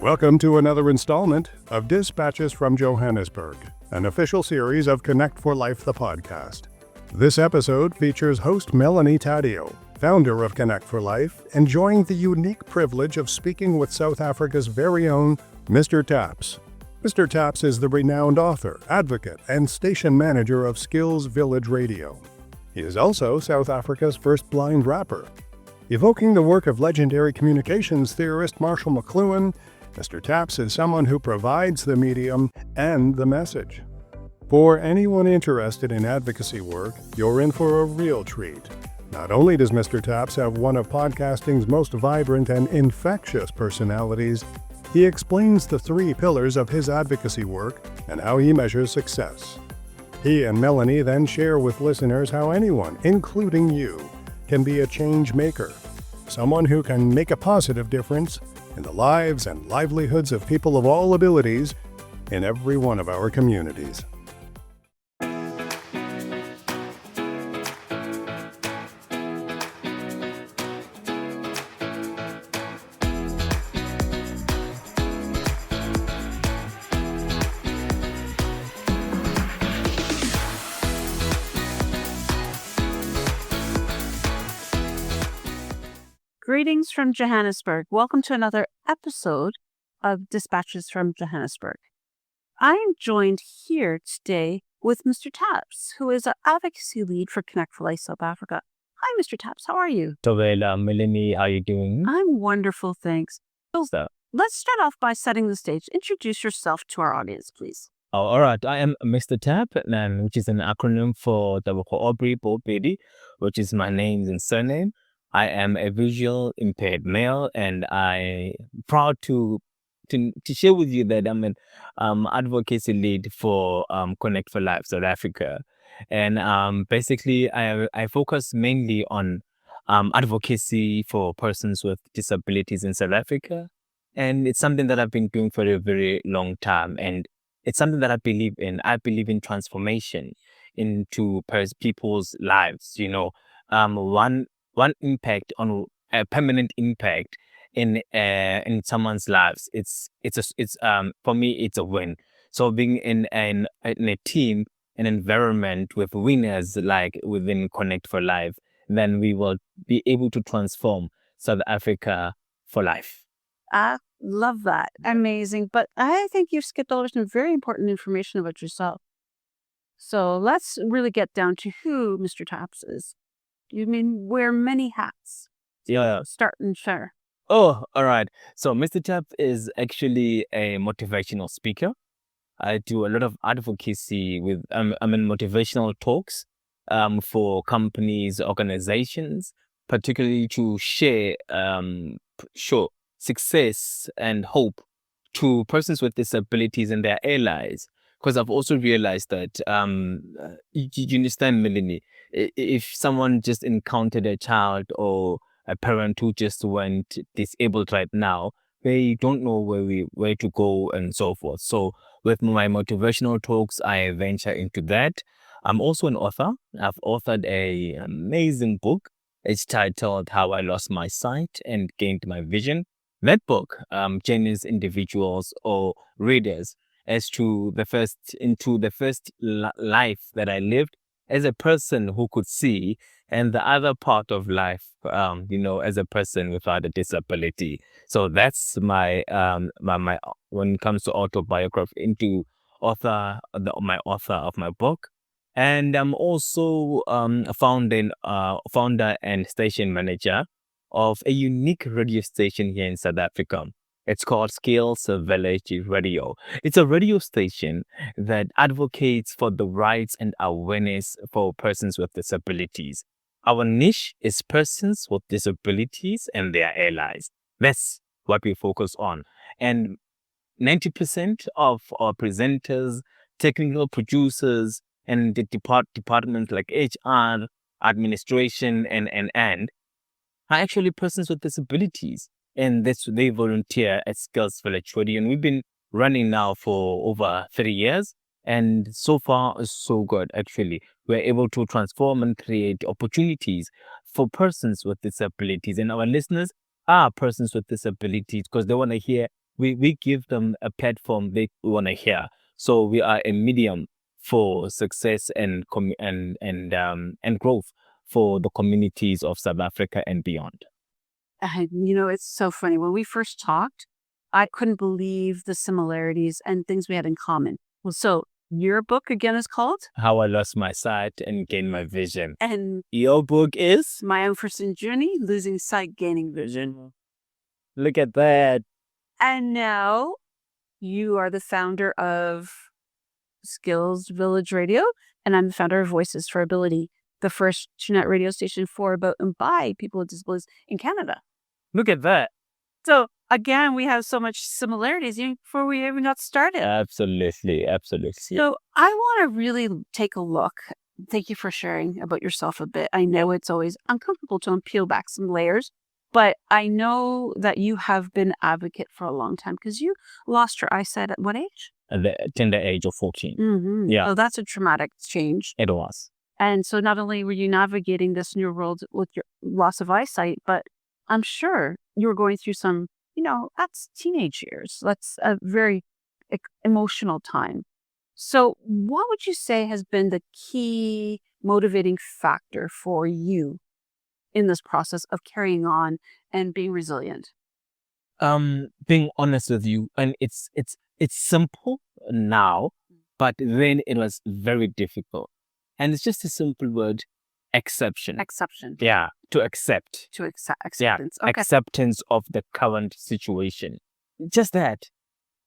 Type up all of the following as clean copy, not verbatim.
Welcome to another installment of Dispatches from Johannesburg, an official series of Connect for Life, the podcast. This episode features host Melanie Taddeo, founder of Connect for Life, enjoying the unique privilege of speaking with South Africa's very own Mr. Taps. Mr. Taps is the renowned author, advocate, and station manager of Skills Village Radio. He is also South Africa's first blind rapper. Evoking the work of legendary communications theorist McLuhan, Mr. Taps is someone who provides the medium and the message. For anyone interested in advocacy work, you're in for a real treat. Not only does Mr. Taps have one of podcasting's most vibrant and infectious personalities, he explains the three pillars of his advocacy work and how he measures success. He and Melanie then share with listeners how anyone, including you, can be a change maker, someone who can make a positive difference in the lives and livelihoods of people of all abilities in every one of our communities. Greetings from Johannesburg. Welcome to another episode of Dispatches from Johannesburg. I am joined here today with Mr. Taps, who is an advocacy lead for Connect for Life South Africa. Hi, Mr. Taps. How are you? So well, Melanie, how are you doing? I'm wonderful, thanks. So, let's start off by setting the stage. Introduce yourself to our audience, please. Oh, all right. I am Mr. Tap, which is an acronym for Aubrey Bobedi, which is my name and surname. I am a visual impaired male, and I'm proud to share with you that I'm an advocacy lead for Connect for Life South Africa. And basically, I focus mainly on advocacy for persons with disabilities in South Africa. And it's something that I've been doing for a very long time. And it's something that I believe in. I believe in transformation into people's lives. One impact on a permanent impact in someone's lives. It's for me, it's a win. So being in a team, an environment with winners like within Connect for Life, then we will be able to transform South Africa for life. I love that. Amazing. But I think you've skipped over some very important information about yourself. So let's really get down to who Mr. Taps is. You mean wear many hats? Yeah. Start and share. Oh, all right. So Mr. Tap is actually a motivational speaker. I do a lot of advocacy with I'm in motivational talks for companies, organizations, particularly to share show success and hope to persons with disabilities and their allies. Because I've also realized that, you understand, Melanie, if someone just encountered a child or a parent who just went disabled right now, they don't know where to go and so forth. So with my motivational talks, I venture into that. I'm also an author. I've authored an amazing book. It's titled How I Lost My Sight and Gained My Vision. That book journeys individuals or readers as to the first life that I lived as a person who could see, and the other part of life, as a person without a disability. So that's my when it comes to autobiography, into my author of my book. And I'm also a founder and station manager of a unique radio station here in South Africa. It's called Skills Village Radio. It's a radio station that advocates for the rights and awareness for persons with disabilities. Our niche is persons with disabilities and their allies. That's what we focus on. And 90% of our presenters, technical producers, and the departments like HR, administration, and are actually persons with disabilities. And they volunteer at Skills Village Radio. And we've been running now for over 3 years. And so far, so good, actually. We're able to transform and create opportunities for persons with disabilities. And our listeners are persons with disabilities because they want to hear We give them a platform they want to hear. So we are a medium for success and growth for the communities of South Africa and beyond. It's so funny. When we first talked, I couldn't believe the similarities and things we had in common. Well, so your book again is called How I Lost My Sight and Gained My Vision. And Your book is My Unforeseen Journey, Losing Sight, Gaining Vision. Look at that. And now you are the founder of Skills Village Radio, and I'm the founder of Voices for Ability, the first internet radio station for, about, and by people with disabilities in Canada. Look at that. So again, we have so much similarities even before we even got started. Absolutely. So I want to really take a look. Thank you for sharing about yourself a bit. I know it's always uncomfortable to peel back some layers, but I know that you have been an advocate for a long time because you lost your eyesight at what age? At the tender age of 14. Mm-hmm. Yeah. So that's a traumatic change. It was. And so not only were you navigating this new world with your loss of eyesight, but I'm sure you were going through some, that's teenage years. That's a very emotional time. So what would you say has been the key motivating factor for you in this process of carrying on and being resilient? Being honest with you, and it's simple now, but then it was very difficult. And it's just a simple word, exception. Exception. Yeah, to accept. To acceptance. Yeah, Okay. acceptance of the current situation. Just that.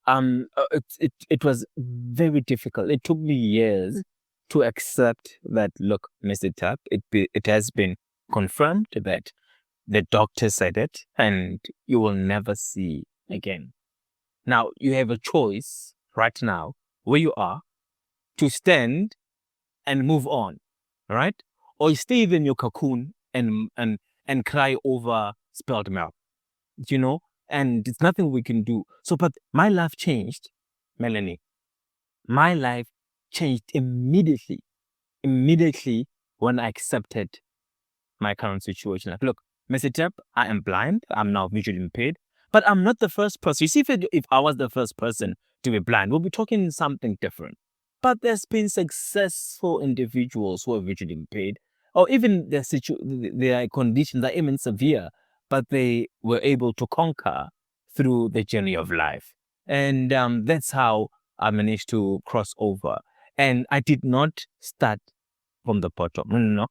It was very difficult. It took me years to accept that, look, Mr. Tapp, it has been confirmed that the doctor said it and you will never see again. Now, you have a choice right now where you are to stand and move on, right? Or you stay in your cocoon and cry over spilled milk, and there's nothing we can do. So, but my life changed, Melanie. My life changed immediately when I accepted my current situation. Like, look, Mr. Tapp, I am blind. I'm now visually impaired, but I'm not the first person. You see, if I was the first person to be blind, we'll be talking something different. But there's been successful individuals who are visually impaired, or even their conditions are even severe, but they were able to conquer through the journey of life. And that's how I managed to cross over. And I did not start from the bottom. No.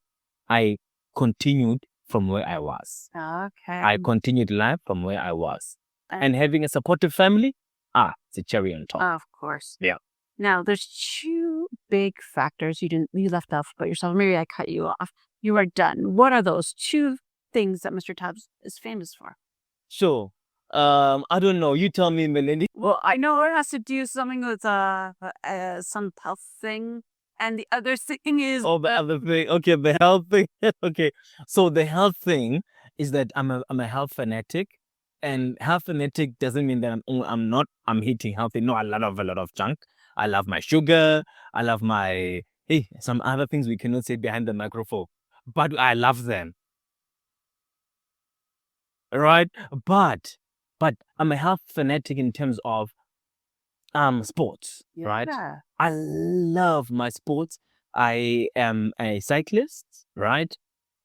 I continued from where I was. Okay. I continued life from where I was. And having a supportive family, it's a cherry on top. Of course. Yeah. Now, there's two big factors you left off about yourself. Maybe I cut you off. You are done. What are those two things that Mr. Tapp is famous for? Sure. I don't know. You tell me, Melanie. Well, I know it has to do something with some health thing. And the other thing is... Oh, the other thing. Okay, the health thing. Okay. So the health thing is that I'm a health fanatic. And health fanatic doesn't mean that I'm eating healthy. No, I love a lot of junk. I love my sugar. I love some other things we cannot say behind the microphone. But I love them. Right? But I'm a health fanatic in terms of sports, right? I love my sports. I am a cyclist, right?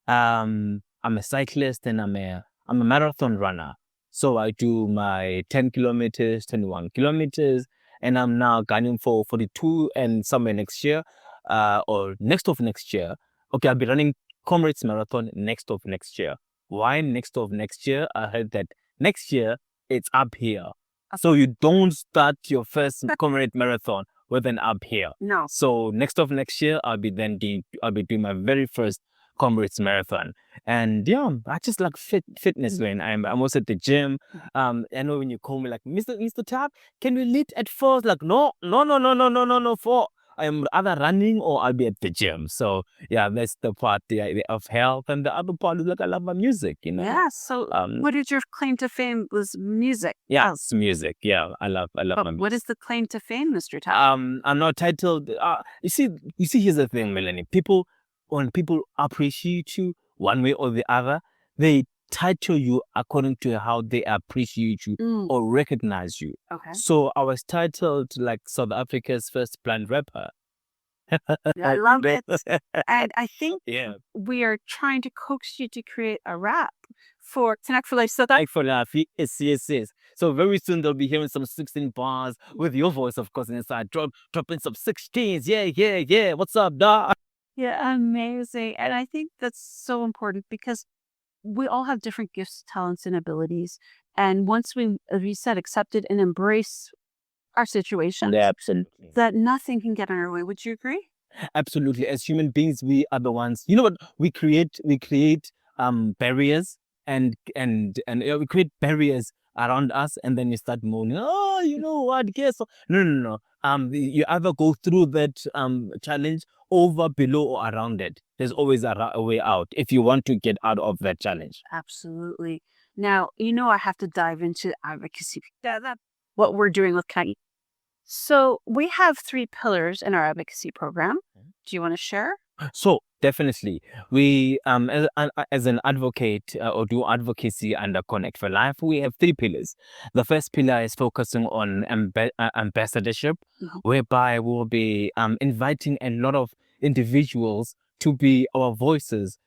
I'm a cyclist and I'm a marathon runner. So I do my 10 kilometers, 21 kilometers, and I'm now gunning for 42 and somewhere next year, or next of next year. Okay, I'll be running Comrades Marathon next of next year. Why next of next year? I heard that next year it's up here. So you don't start your first Comrade Marathon with an up here. No. So next of next year, I'll be doing my very first Comrades Marathon. And yeah, I just like fitness when I'm also at the gym. I know when you call me like, Mr. Tapp, can we lead at 4? Like, no, 4. I am either running or I'll be at the gym. So yeah, that's the part of health. And the other part is like, I love my music, Yeah. So what is your claim to fame was music? Yeah, it's music. Yeah, I love my music. What is the claim to fame, Mr. Tapp? I'm not titled. You see, here's the thing, Melanie. When people appreciate you one way or the other, they title you according to how they appreciate you or recognize you. Okay. So I was titled like South Africa's first blind rapper. I love it. And I think Yeah. we are trying to coax you to create a rap for Connect for Life. So that Like for life, yes. So very soon they'll be hearing some 16 bars with your voice, of course, inside. Dropping some 16s. Yeah. What's up, dog? yeah, amazing. And I think that's so important because we all have different gifts, talents, and abilities. And once we, as we said, accept it and embrace our situation, Yeah, absolutely. that nothing can get in our way. Would you agree? Absolutely. As human beings, we are the ones. You know what? We create barriers we create barriers around us, and then you start moaning. Oh, you know what? Guess so. No. You either go through that challenge over, below, or around it. There's always a way out if you want to get out of that challenge. Absolutely. Now, I have to dive into advocacy. That's what we're doing with Kagi. So we have 3 pillars in our advocacy program. Do you want to share? So definitely, we as an advocate or do advocacy under Connect for Life, we have 3 pillars. The first pillar is focusing on ambassadorship, whereby we'll be inviting a lot of individuals to be our voices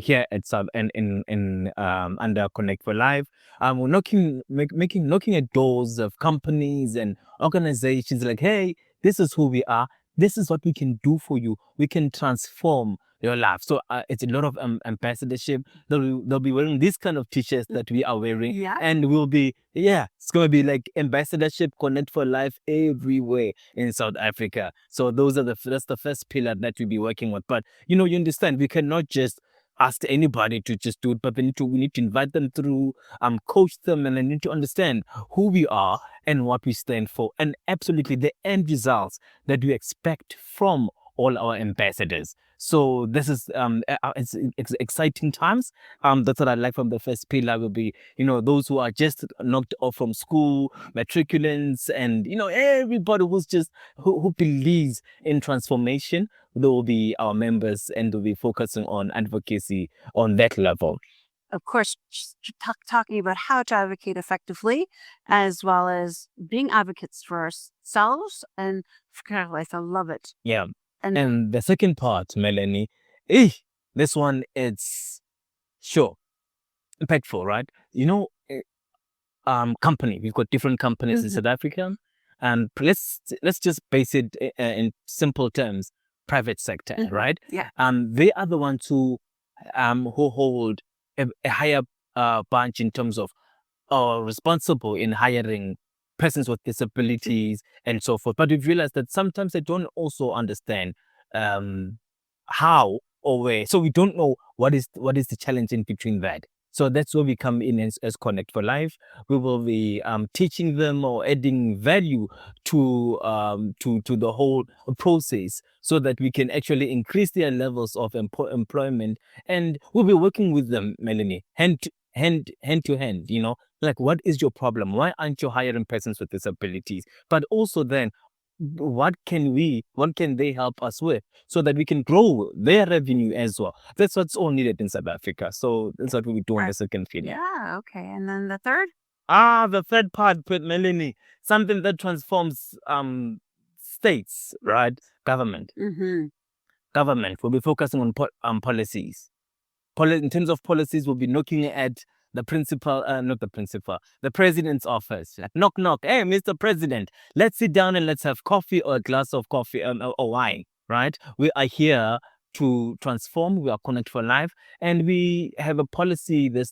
here at South and in under Connect for Life. We're knocking at doors of companies and organizations like, hey, this is who we are. This is what we can do for you. We can transform your life. So it's a lot of ambassadorship. They'll be wearing these kind of t-shirts that we are wearing. Yeah. And we'll be, it's going to be like ambassadorship, Connect for Life everywhere in South Africa. So that's the first pillar that we'll be working with. But, you understand, we cannot just ask anybody to just do it, but we need to invite them through, coach them, and they need to understand who we are and what we stand for, and absolutely the end results that we expect from all our ambassadors. So this is it's exciting times. That's what I like from the first pillar will be, those who are just knocked off from school, matriculants, and everybody who believes in transformation. They will be our members, and they'll be focusing on advocacy on that level. Of course, talking about how to advocate effectively, as well as being advocates for ourselves and for our life. I love it. Yeah. And the second part, Melanie, this one is sure impactful, right? Company. We've got different companies in South Africa, and let's just base it in simple terms. Private sector, right? Yeah. They are the ones who hold a higher bunch in terms of responsible in hiring persons with disabilities and so forth. But we've realized that sometimes they don't also understand how or where. So we don't know what is the challenge in between that. So that's where we come in as Connect for Life. We will be teaching them or adding value to the whole process, so that we can actually increase their levels of employment. And we'll be working with them, Melanie, hand to hand. Like, what is your problem? Why aren't you hiring persons with disabilities? But also then, what can they help us with, so that we can grow their revenue as well? That's what's all needed in South Africa. So that's what we do in the second pillar. Yeah, okay. And then the third? The third part, with Melanie, something that transforms states, right? Government. Government will be focusing on policies. In terms of policies, we'll be looking at the president's office. Like, knock, knock. Hey, Mr. President, let's sit down and let's have coffee, or a glass of coffee or wine, right? We are here to transform. We are Connect for Life, and we have a policy, this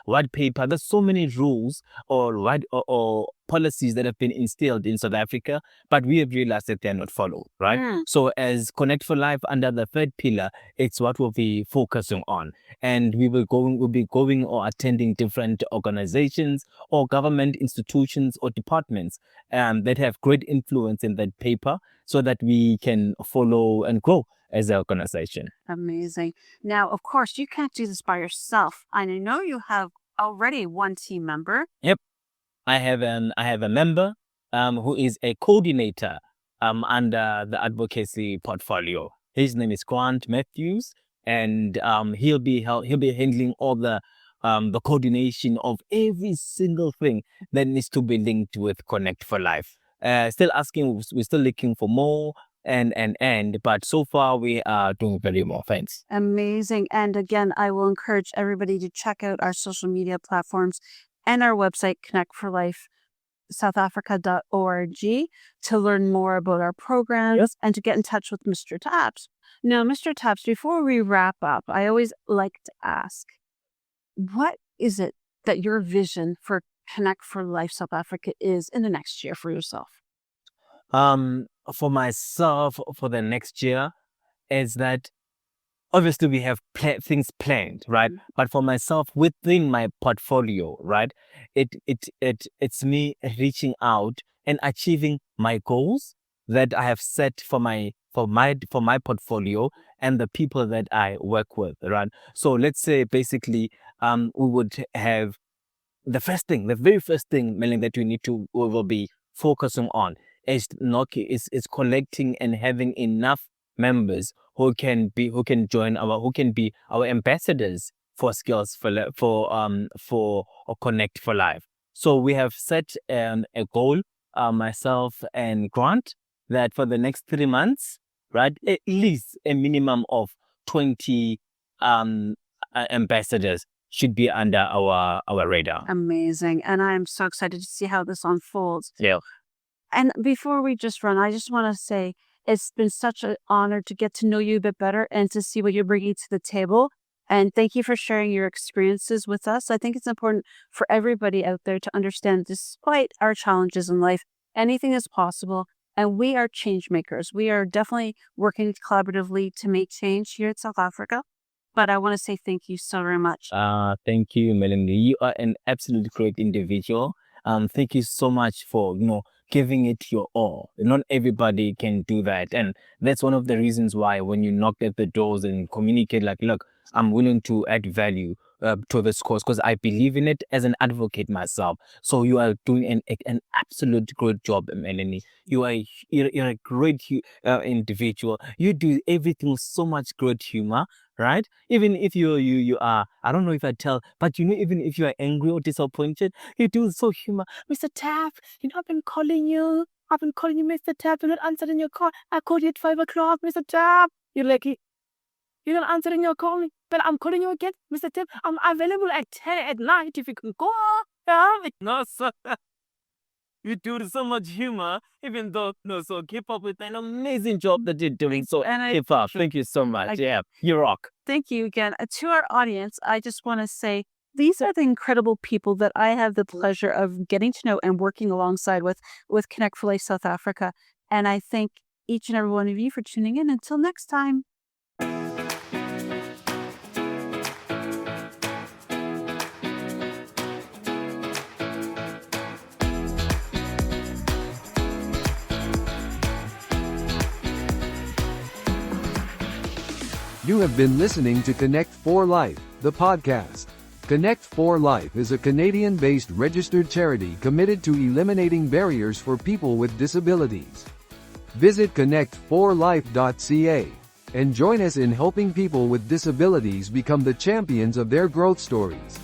white paper. There's so many rules or policies that have been instilled in South Africa, but we have realized that they're not followed, right? So as Connect for Life under the third pillar, it's what we'll be focusing on. And we'll be going or attending different organizations or government institutions or departments that have great influence in that paper, so that we can follow and grow as an organization. Amazing. Now, of course, you can't do this by yourself. And I know you have already one team member. Yep. I have a member who is a coordinator under the advocacy portfolio. His name is Grant Matthews, and he'll be handling all the the coordination of every single thing that needs to be linked with Connect for Life. Still asking, we're still looking for more but so far we are doing very well. Thanks. Amazing. And again, I will encourage everybody to check out our social media platforms and our website, connectforlifesouthafrica.org, to learn more about our programs and to get in touch with Mr. Taps. Now, Mr. Taps, before we wrap up, I always like to ask, what is it that your vision for Connect for Life South Africa is in the next year for yourself? For myself, for the next year, is that obviously we have things planned, right? But for myself, within my portfolio, right, it's me reaching out and achieving my goals that I have set for my portfolio and the people that I work with, right? So let's say basically, we would have the very first thing, Melanie, that we will be focusing on is collecting and having enough members who can be our ambassadors for skills for Connect for Life. So we have set a goal, myself and Grant, that for the next 3 months, right, at least a minimum of 20 ambassadors should be under our radar. Amazing. And I'm so excited to see how this unfolds. Yeah. And before we just run, I just want to say it's been such an honor to get to know you a bit better and to see what you're bringing to the table. And thank you for sharing your experiences with us. I think it's important for everybody out there to understand, despite our challenges in life, anything is possible. And we are change makers. We are definitely working collaboratively to make change here in South Africa. But I want to say thank you so very much. Thank you, Melanie. You are an absolutely great individual. Thank you so much for, giving it your all. Not everybody can do that. And that's one of the reasons why when you knock at the doors and communicate like, look, I'm willing to add value to this cause because I believe in it as an advocate myself. So you are doing an absolute great job, Melanie. You're a great individual. You do everything with so much great humor, right? Even if you are, I don't know if I tell, but even if you are angry or disappointed, you do so humor. Mr. Tapp, I've been calling you, Mr. Tapp. You're not answering your call. I called you at 5 o'clock, Mr. Tapp. You're like, you're not answering your call, but I'm calling you again, Mr. Tapp. I'm available at 10 at night if you can call. No, sir. You do so much humor, even though, so keep up with an amazing job that you're doing. So keep up. Thank you so much. You rock. Thank you again. To our audience, I just want to say, these are the incredible people that I have the pleasure of getting to know and working alongside with Connect for Life South Africa. And I thank each and every one of you for tuning in. Until next time. You have been listening to Connect for Life, the podcast. Connect for Life is a Canadian-based registered charity committed to eliminating barriers for people with disabilities. Visit connectforlife.ca and join us in helping people with disabilities become the champions of their growth stories.